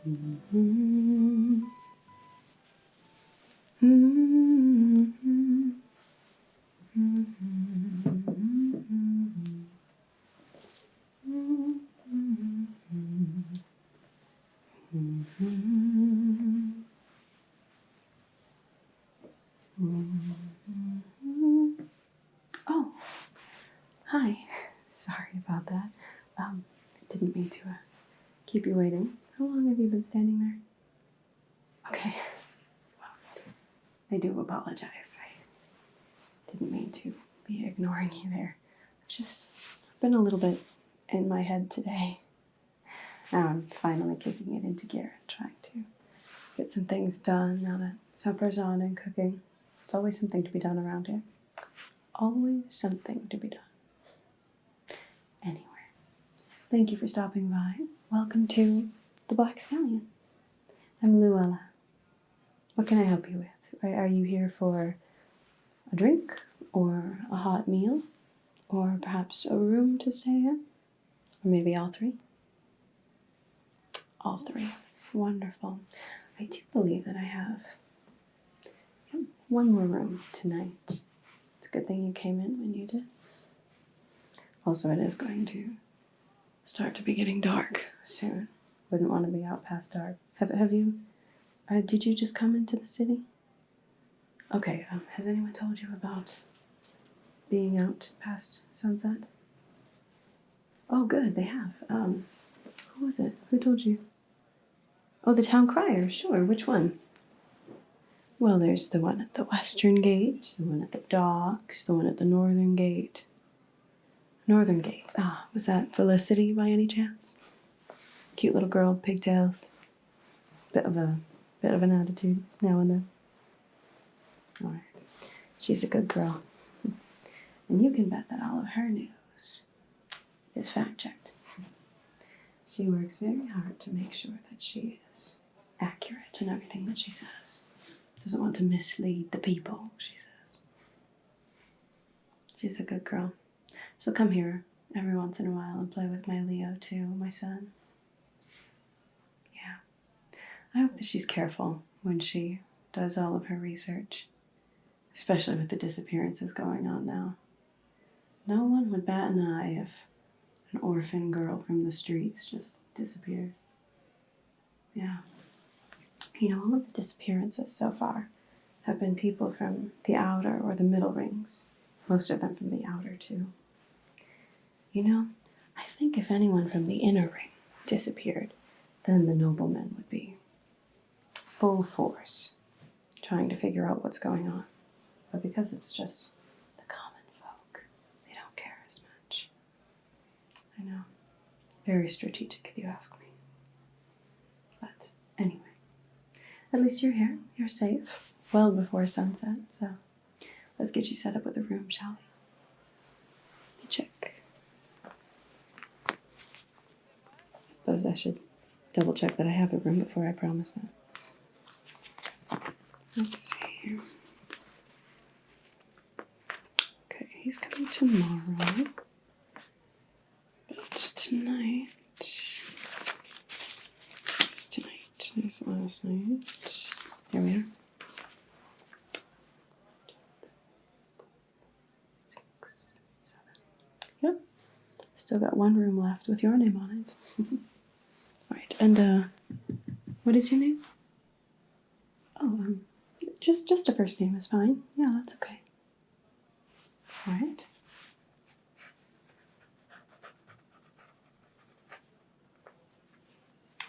Mm-hmm. Mm-hmm. Oh, hi. Sorry about that. Didn't mean to keep you waiting. How long have you been standing there? Okay. Well, I do apologize. I didn't mean to be ignoring you there. I've just been a little bit in my head today. Now I'm finally kicking it into gear and trying to get some things done now that supper's on and cooking. There's always something to be done around here. Always something to be done. Anyway, thank you for stopping by. Welcome to the Black Stallion. I'm Luella. What can I help you with? Are you here for a drink or a hot meal or perhaps a room to stay in? Or maybe all three? All three. Wonderful. I do believe that I have one more room tonight. It's a good thing you came in when you did. Also, it is going to start to be getting dark soon. Wouldn't want to be out past dark. Have you, did you just come into the city? Okay, has anyone told you about being out past sunset? Oh, good, they have. Who was it? Who told you? Oh, the town crier, sure. Which one? Well, there's the one at the western gate, the one at the docks, the one at the northern gate. Northern gate. Ah, was that Felicity by any chance? Cute little girl, pigtails. Bit of an attitude now and then. All right. She's a good girl. And you can bet that all of her news is fact-checked. She works very hard to make sure that she is accurate in everything that she says. Doesn't want to mislead the people, she says. She's a good girl. She'll come here every once in a while and play with my Leo too, my son. Yeah. I hope that she's careful when she does all of her research, especially with the disappearances going on now. No one would bat an eye if an orphan girl from the streets just disappeared. Yeah. You know, all of the disappearances so far have been people from the outer or the middle rings. Most of them from the outer, too. You know, I think if anyone from the inner ring disappeared, then the noblemen would be full force trying to figure out what's going on. But because it's just the common folk, they don't care as much. I know. Very strategic, if you ask me. But anyway, at least you're here. You're safe. Well before sunset, so let's get you set up with a room, shall we? Let me check. I suppose I should double check that I have a room before I promise that. Let's see here. Okay, he's coming tomorrow. But tonight... Where's tonight? There's last night. There we are. 6, 7. Yep. Still got one room left with your name on it. Alright, and what is your name? Oh, just a first name is fine. Yeah, that's okay. Alright.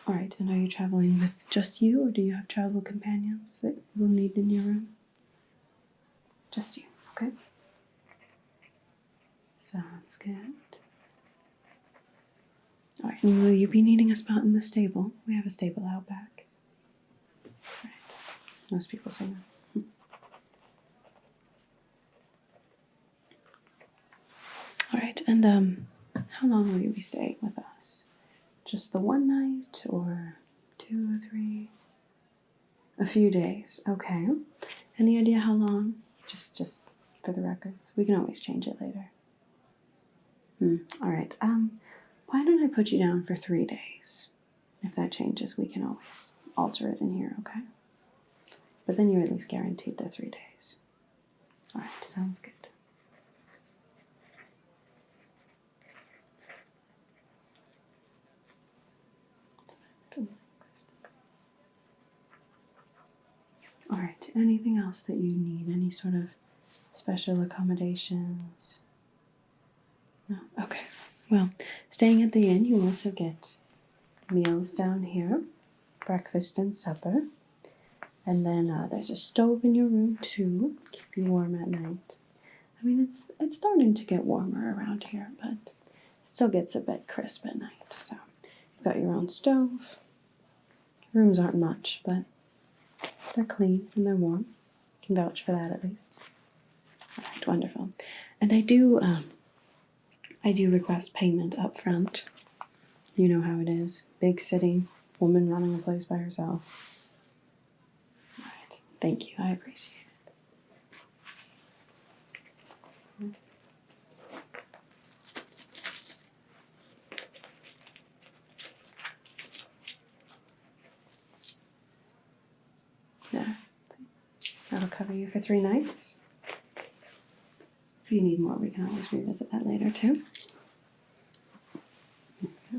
Alright, and are you traveling with just you, or do you have travel companions that you'll need in your room? Just you, okay. Sounds good. Alright, and will you be needing a spot in the stable? We have a stable out back. Alright, most people say no. Alright, and how long will you be staying with us? Just the one night, or 2 or 3? A few days, okay. Any idea how long? Just for the records. We can always change it later. Alright, why don't I put you down for 3 days? if that changes, we can always alter it in here, okay? But then you're at least guaranteed the 3 days. All right, sounds good. All right, anything else that you need? Any sort of special accommodations? No? Okay. Well, staying at the inn, you also get meals down here, breakfast and supper. And then there's a stove in your room too, keep you warm at night. I mean, it's starting to get warmer around here, but it still gets a bit crisp at night. So you've got your own stove. Rooms aren't much, but they're clean and they're warm. You can vouch for that at least. All right, wonderful. And I do request payment up front. You know how it is. Big city, woman running a place by herself. All right, thank you. I appreciate it. Yeah, that'll cover you for 3 nights. If you need more, we can always revisit that later too. Okay.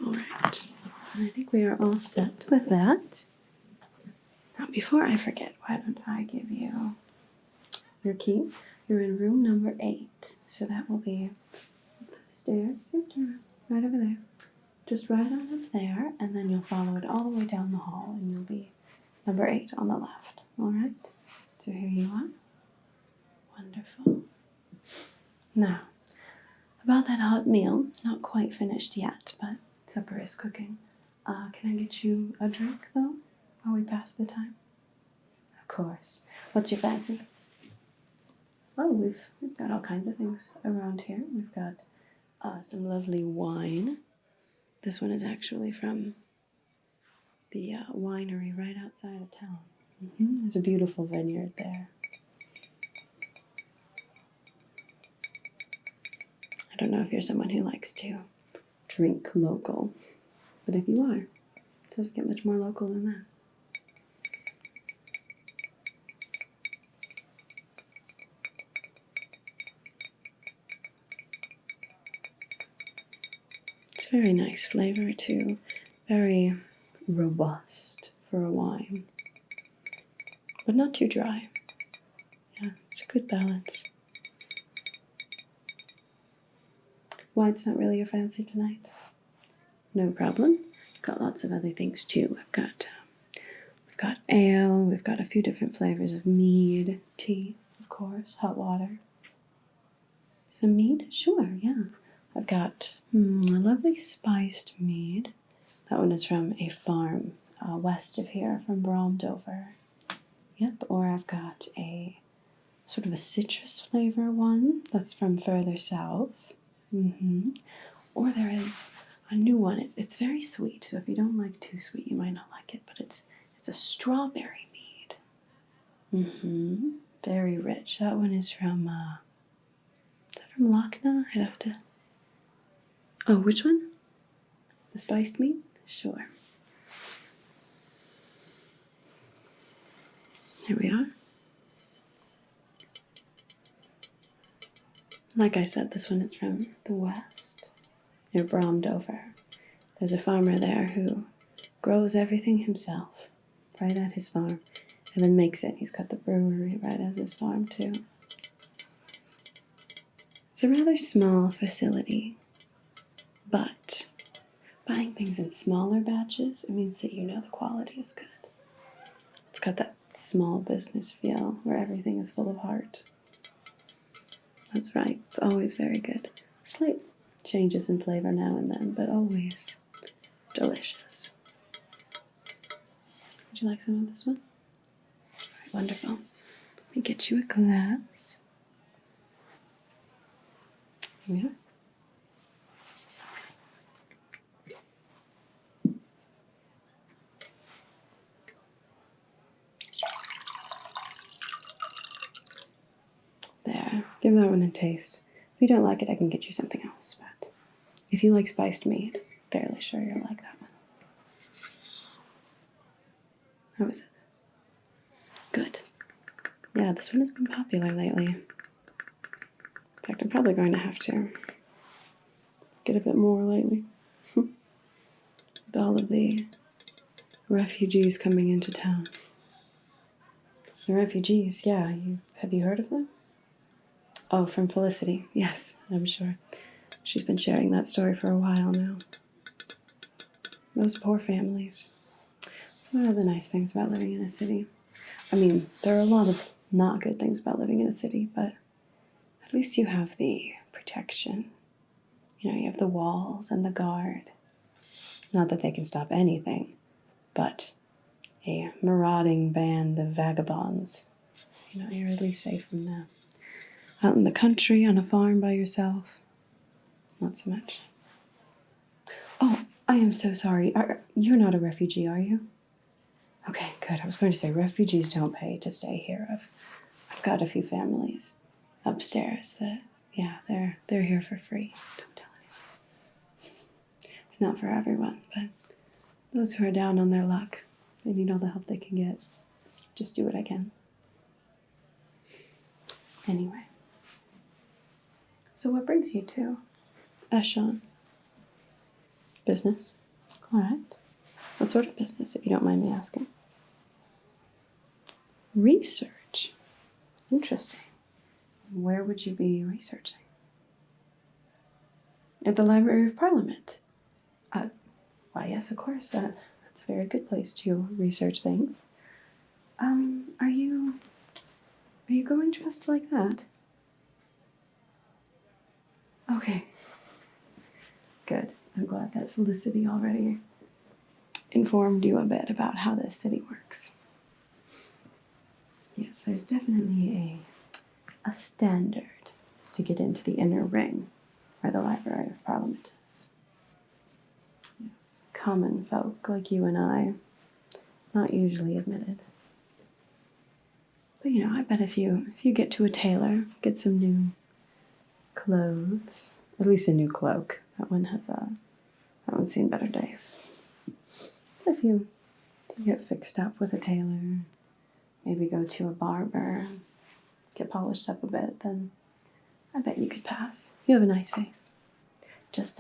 All right, I think we are all set with that. Now, before I forget, why don't I give you your key? You're in room number 8, so that will be the stairs. Yep, turn around. Right over there. Just right out of there, and then you'll follow it all the way down the hall, and you'll be number 8 on the left. All right? So here you are. Wonderful. Now, about that hot meal, not quite finished yet, but supper is cooking. Can I get you a drink, though, while we pass the time? Of course. What's your fancy? Oh, we've got all kinds of things around here. We've got some lovely wine. This one is actually from the winery right outside of town. There's a beautiful vineyard there. I don't know if you're someone who likes to drink local, but if you are, it doesn't get much more local than that. It's very nice flavor too, very robust for a wine, but not too dry. Yeah, it's a good balance. Wine's not really your fancy tonight? No problem. Got lots of other things too. We've got ale. We've got a few different flavors of mead, tea, of course, hot water. Some mead? Sure, yeah. I've got a lovely spiced mead. That one is from a farm west of here, from Brawling. Yep. Or I've got a sort of a citrus flavor one that's from further south. Or there is a new one. It's very sweet, so if you don't like too sweet, you might not like it. But it's a strawberry mead. Very rich. That one is from Lochna? I'd have to. Oh, which one? The spiced mead? Sure. Here we are. Like I said, this one is from the west, near Brawling. There's a farmer there who grows everything himself, right at his farm, and then makes it. He's got the brewery right at his farm too. It's a rather small facility, but buying things in smaller batches, it means that you know the quality is good. It's got that small business feel where everything is full of heart. That's right, it's always very good. Slight changes in flavor now and then, but always delicious. Would you like some of this one? All right, wonderful. Let me get you a glass. Here we are. There, give that one a taste. If you don't like it, I can get you something else, but if you like spiced meat, fairly sure you'll like that one. How is it? Good. Yeah, this one has been popular lately. In fact, I'm probably going to have to get a bit more lately. With all of the refugees coming into town. The refugees, yeah, have you heard of them? Oh, from Felicity. Yes, I'm sure. She's been sharing that story for a while now. Those poor families. It's one of the nice things about living in a city. I mean, there are a lot of not good things about living in a city, but at least you have the protection. You know, you have the walls and the guard. Not that they can stop anything, but a marauding band of vagabonds. You know, you're at least safe from them. Out in the country, on a farm by yourself, not so much. Oh, I am so sorry. You're not a refugee, are you? Okay, good. I was going to say refugees don't pay to stay here. I've got a few families upstairs that, yeah, they're here for free. Don't tell anyone. It's not for everyone, but those who are down on their luck, they need all the help they can get. Just do what I can. Anyway. So what brings you to Eshon? Business? All right. What sort of business, if you don't mind me asking? Research. Interesting. Where would you be researching? At the Library of Parliament. Why, yes, of course. That's a very good place to research things. Are you going dressed like that? Okay. Good. I'm glad that Felicity already informed you a bit about how this city works. Yes, there's definitely a standard to get into the inner ring where the Library of Parliament is. Yes, common folk like you and I, not usually admitted. But you know, I bet if you get to a tailor, get some new clothes, at least a new cloak. That one's seen better days. But if you get fixed up with a tailor, maybe go to a barber, get polished up a bit, then I bet you could pass. You have a nice face. Just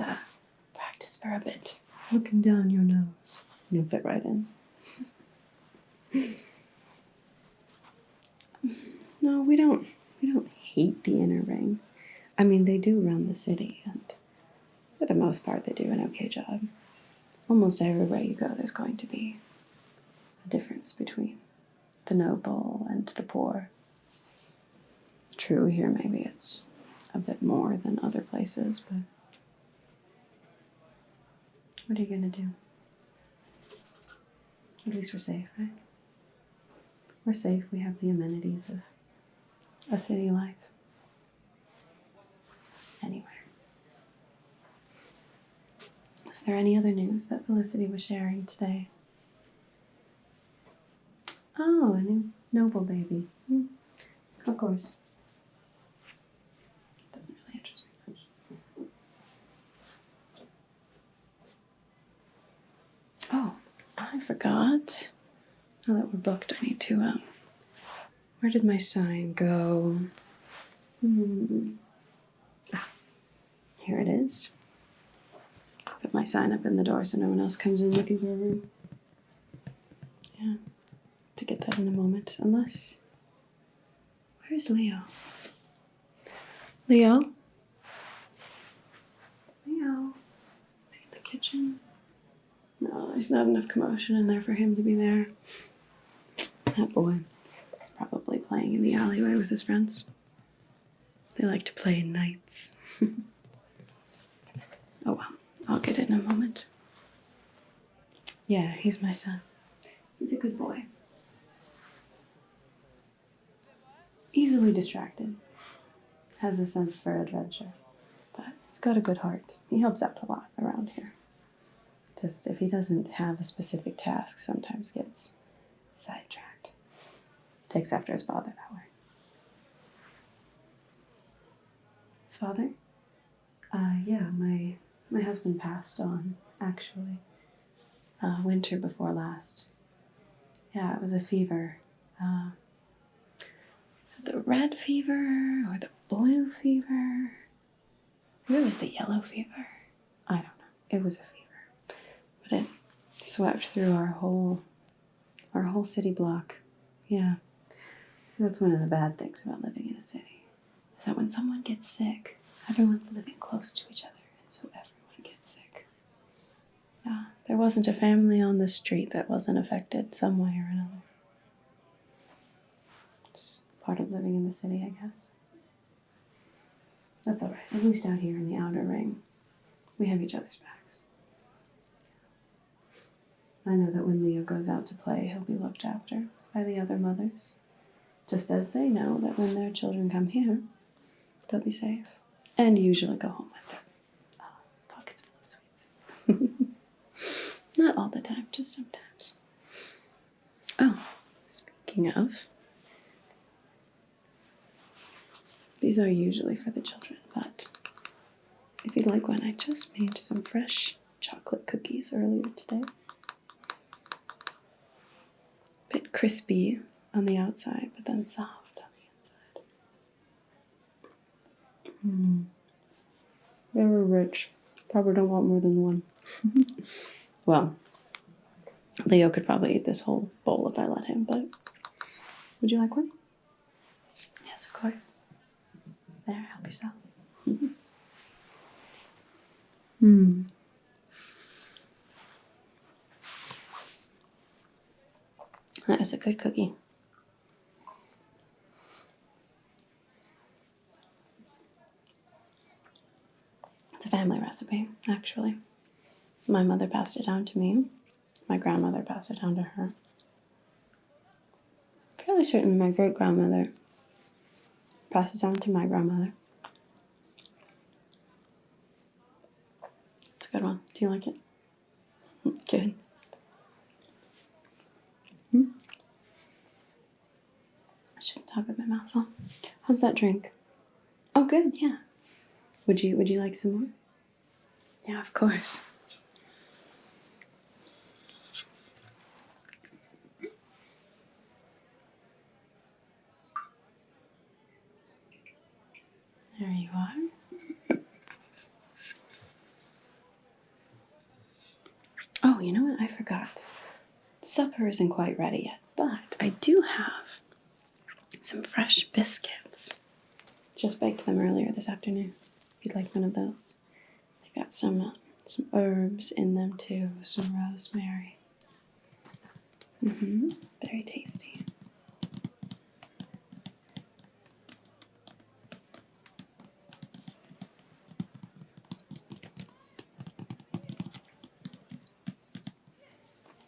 practice for a bit. Looking down your nose. You'll fit right in. No, we don't hate the inner ring. I mean, they do run the city, and for the most part, they do an okay job. Almost everywhere you go, there's going to be a difference between the noble and the poor. True, here maybe it's a bit more than other places, but what are you going to do? At least we're safe, right? We're safe. We have the amenities of a city life. Anyway. Was there any other news that Felicity was sharing today? Oh, a new noble baby. Of course. Doesn't really interest me much. Oh, I forgot. Now that we're booked, I need to, where did my sign go? Here it is. Put my sign up in the door so no one else comes in looking for a room. Yeah, to get that in a moment. Unless, where's Leo? Leo? Leo? Is he in the kitchen? No, there's not enough commotion in there for him to be there. That boy is probably playing in the alleyway with his friends. They like to play nights. Oh well, I'll get it in a moment. Yeah, he's my son. He's a good boy. Easily distracted. Has a sense for adventure. But he's got a good heart. He helps out a lot around here. Just if he doesn't have a specific task, sometimes gets sidetracked. Takes after his father that way. His father? Yeah, my husband passed on, actually. Winter before last. Yeah, it was a fever. Is it the red fever or the blue fever? Maybe it was the yellow fever. I don't know. It was a fever. But it swept through our whole city block. Yeah. So that's one of the bad things about living in a city. Is that when someone gets sick, everyone's living close to each other, and so everyone gets sick. Yeah. There wasn't a family on the street that wasn't affected some way or another. Just part of living in the city, I guess. That's alright. At least out here in the outer ring, we have each other's backs. I know that when Leo goes out to play, he'll be looked after by the other mothers. Just as they know that when their children come here, they'll be safe. And usually go home with their pockets full of sweets. Not all the time, just sometimes. Oh, speaking of, these are usually for the children, but if you'd like one, I just made some fresh chocolate cookies earlier today. Bit crispy on the outside, but then soft on the inside. They were rich. Probably don't want more than one. Well, Leo could probably eat this whole bowl if I let him, but would you like one? Yes, of course. There, help yourself. That is a good cookie. It's a family recipe, actually. My mother passed it down to me. My grandmother passed it down to her. I'm fairly certain my great-grandmother passed it down to my grandmother. It's a good one. Do you like it? Good. I shouldn't talk with my mouth full. How's that drink? Oh, good, yeah. Would you like some more? Yeah, of course. There you are. Oh, you know what? I forgot. Supper isn't quite ready yet, but I do have some fresh biscuits. Just baked them earlier this afternoon. If you'd like one of those. They got some herbs in them too, some rosemary. Very tasty.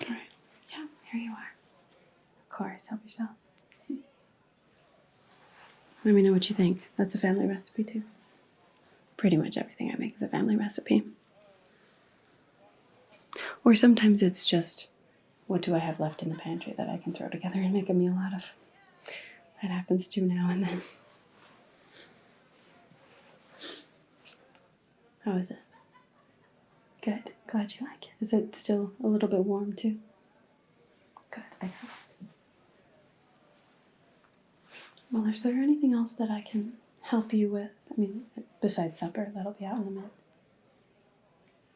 All right. Yeah, here you are. Of course, help yourself. Let me know what you think. That's a family recipe too. Pretty much everything I make is a family recipe. Or sometimes it's just, what do I have left in the pantry that I can throw together and make a meal out of? That happens too now and then. How is it? Good. Glad you like it. Is it still a little bit warm too? Good. Excellent. Well, is there anything else that I can help you with? I mean, besides supper, that'll be out in a minute.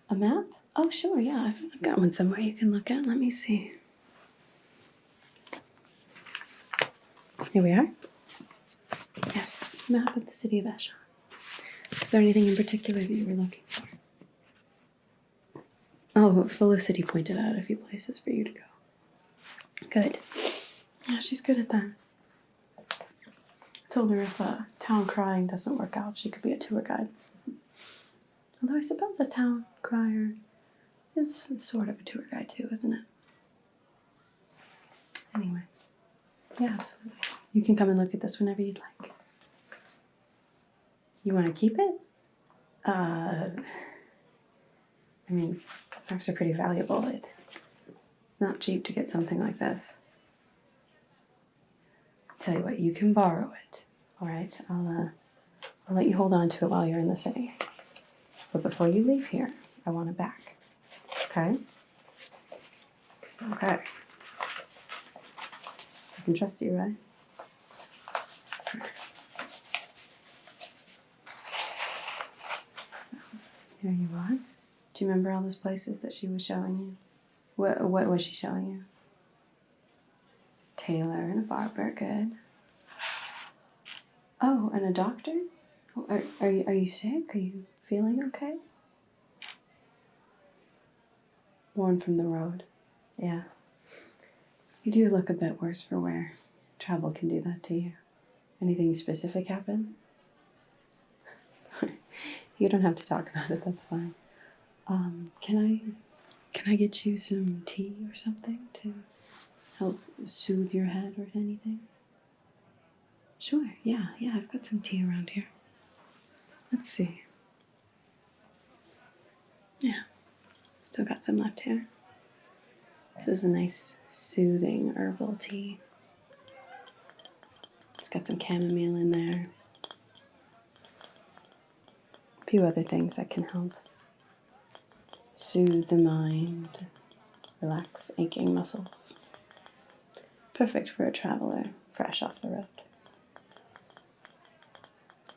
A map? Oh, sure, yeah. I've got one somewhere you can look at. Let me see. Here we are. Yes, map of the city of Eshon. Is there anything in particular that you were looking for? Oh, Felicity pointed out a few places for you to go. Good. Yeah, she's good at that. I told her if town crying doesn't work out, she could be a tour guide. Although I suppose a town crier is sort of a tour guide too, isn't it? Anyway. Yeah, absolutely. You can come and look at this whenever you'd like. You want to keep it? I mean, marks are pretty valuable. It's not cheap to get something like this. Tell you what, you can borrow it. All right, I'll let you hold on to it while you're in the city. But before you leave here, I want it back. Okay? Okay. I can trust you, right? Here you are. Do you remember all those places that she was showing you? What was she showing you? Tailor and a barber, good. Oh, and a doctor? Oh, are you sick? Are you feeling okay? Worn from the road. Yeah. You do look a bit worse for wear. Travel can do that to you. Anything specific happen? You don't have to talk about it, that's fine. Can I get you some tea or something to help soothe your head or anything? Sure, yeah, I've got some tea around here. Let's see. Yeah, still got some left here. This is a nice, soothing herbal tea. It's got some chamomile in there. A few other things that can help soothe the mind, relax aching muscles. Perfect for a traveler fresh off the road.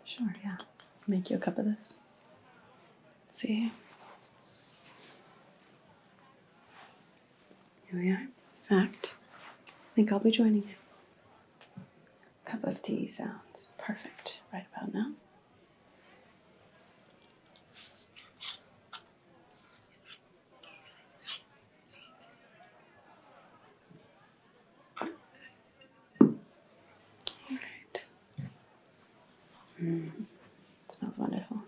Sure, yeah. Make you a cup of this. Let's see. Here we are. In fact, I think I'll be joining you. Cup of tea sounds perfect right about now. Alright. It smells wonderful.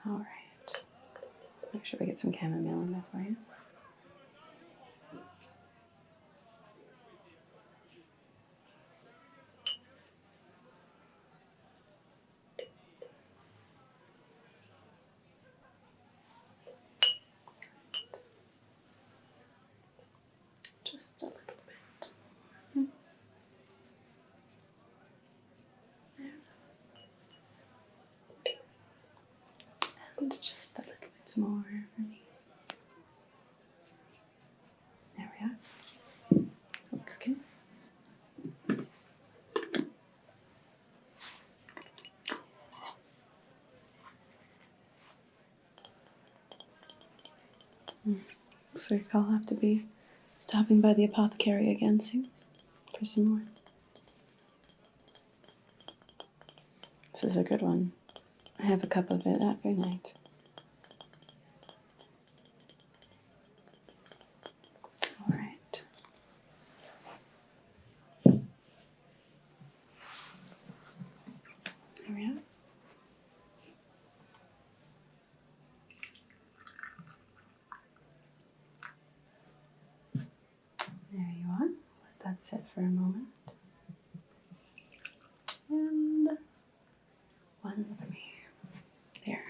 Alright. Make sure we get some chamomile in there for you. Just a little bit. There. And just a little bit more for me. There we are. Looks good. Looks like I'll have to be stopping by the apothecary again soon for some more. This is a good one. I have a cup of it every night. All right. There we are. There you are. Let that sit for a moment. And one for me. There.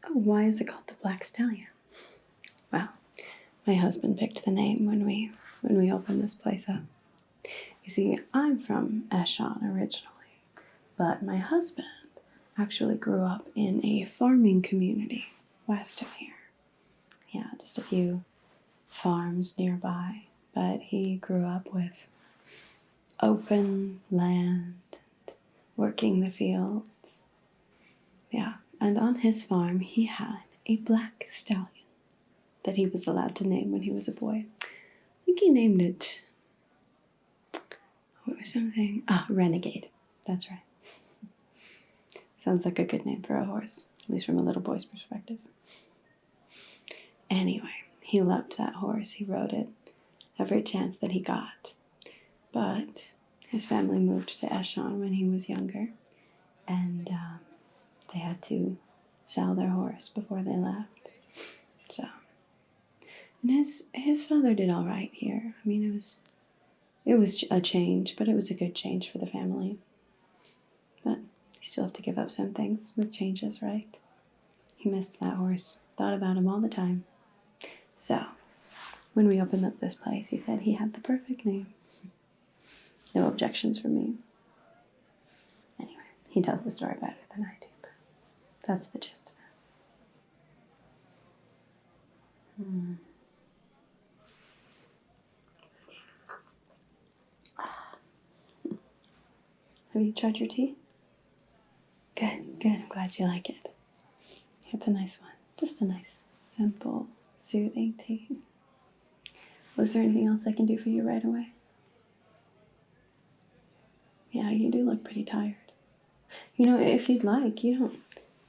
Oh, why is it called the Black Stallion? Well, my husband picked the name when we opened this place up. You see, I'm from Eshon originally, but my husband actually grew up in a farming community west of here. Yeah, just a few farms nearby, but he grew up with open land, and working the fields. Yeah, and on his farm he had a black stallion that he was allowed to name when he was a boy. think he named it, what was something? Ah, Renegade. That's right. Sounds like a good name for a horse, at least from a little boy's perspective. Anyway, he loved that horse. He rode it every chance that he got. But his family moved to Eshon when he was younger, and they had to sell their horse before they left. So, and his father did all right here. I mean, it was a change, but it was a good change for the family. But you still have to give up some things with changes, right? He missed that horse, thought about him all the time. So, when we opened up this place, he said he had the perfect name. No objections from me. Anyway, he tells the story better than I do, but that's the gist of it. Have you tried your tea? Good, good. I'm glad you like it. It's a nice one. Just a nice, simple, soothing tea. Was there anything else I can do for you right away? Yeah, you do look pretty tired. You know, if you'd like, you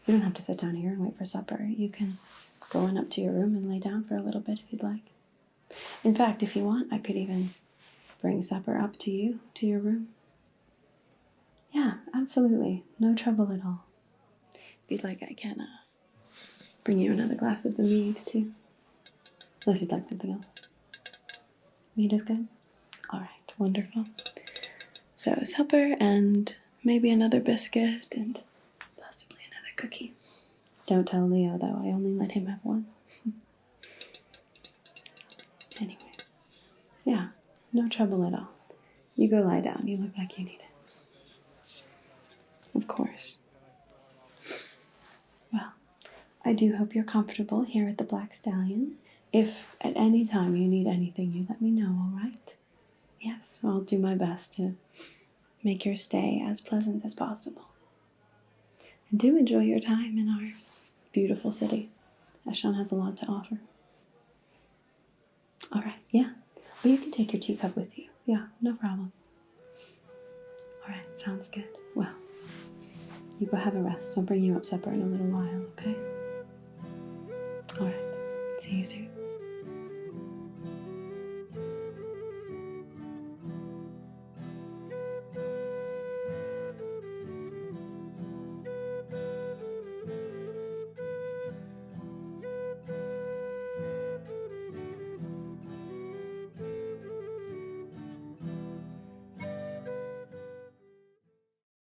don't have to sit down here and wait for supper. You can go on up to your room and lay down for a little bit if you'd like. In fact, if you want, I could even bring supper up to you, to your room. Yeah, absolutely. No trouble at all. If you'd like, I can bring you another glass of the mead, too. Unless you'd like something else. Mead is good? All right, wonderful. So supper and maybe another biscuit and possibly another cookie. Don't tell Leo, though. I only let him have one. Anyway. Yeah, no trouble at all. You go lie down. You look like you need it. Of course. Well, I do hope you're comfortable here at the Black Stallion. If at any time you need anything, you let me know, all right? Yes, I'll do my best to make your stay as pleasant as possible. And do enjoy your time in our beautiful city. Eshon has a lot to offer. All right, yeah. Well, you can take your teacup with you. Yeah, no problem. All right, sounds good. Well, you go have a rest. I'll bring you up supper in a little while, okay? All right, see you soon.